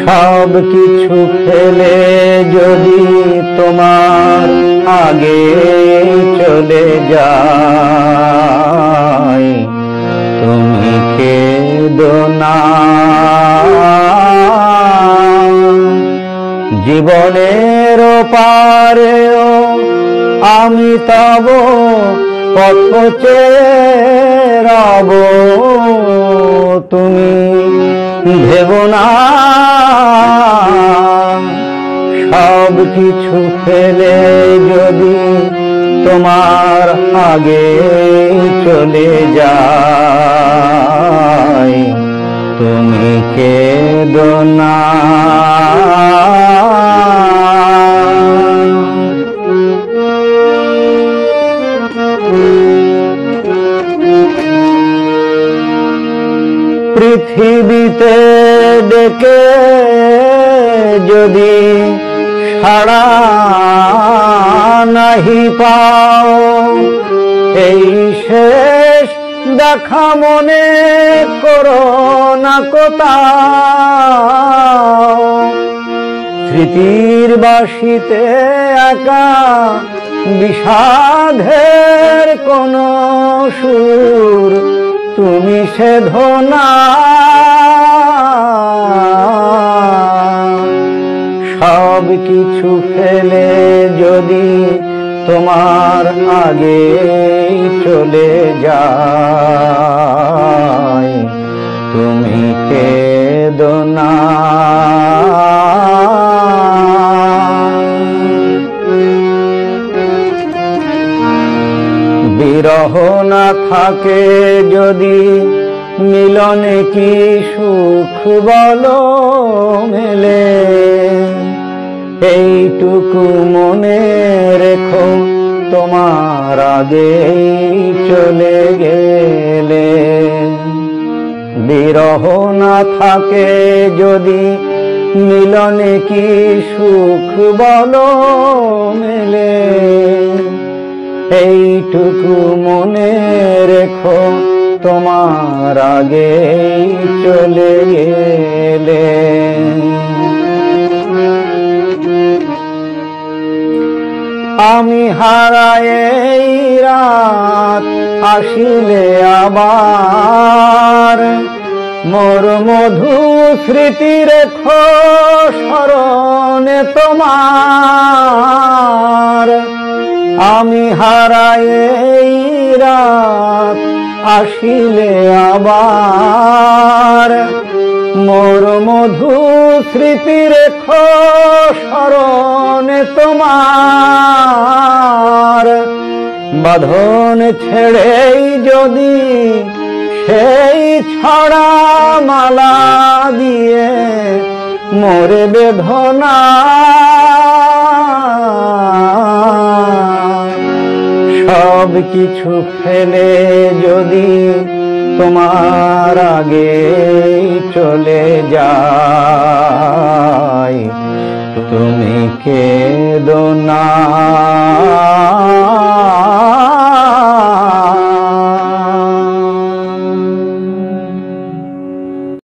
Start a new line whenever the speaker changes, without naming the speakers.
সব কিছু ফেলে যদি তোমার আগে চলে যাই, তুমি কেঁদো না। জীবনের পারেও আমি তব পথ চেয়ে রব, তুমি ভেবো না। সব কিছু ফেলে যদি তোমার আগে চলে যাই, তুমি কেঁদো না। পৃথিবীতে ডেকে যদি সাড়া নাহি পাও, এই শেষ দেখা মনে করো না কোথাও। স্মৃতির বাসিতে একা বিষাদের কোন সুর তুমি সেধো না। সব কিছু ফেলে যদি তোমার আগে চলে যাই, তুমি কেঁদো না। বিরহ না থাকে যদি মিলনে কি সুখ বলো মেলে, এইটুকু মনে রেখো তোমার আগে চলে গেলে। বিরহ না থাকে যদি মিলনে কি সুখ বলো মেলে, এইটুকু মনে রেখো তোমার আগে চলে গেলে। আমি হারাই এই রাত আসিলে আবার, মোর মধু স্মৃতি রেখো স্মরণে তোমার। আমি হারাই এই রাত আসিলে আবার, মোর মধু স্মৃতি রেখো স্মরণে তোমার। বাঁধন ছেড়েই যদি সেই ছড়া মালা দিয়ে মোরে বেদনা, সব কিছু ফেলে যদি তোমার আগে চলে যাই, তুমি কেঁদো না।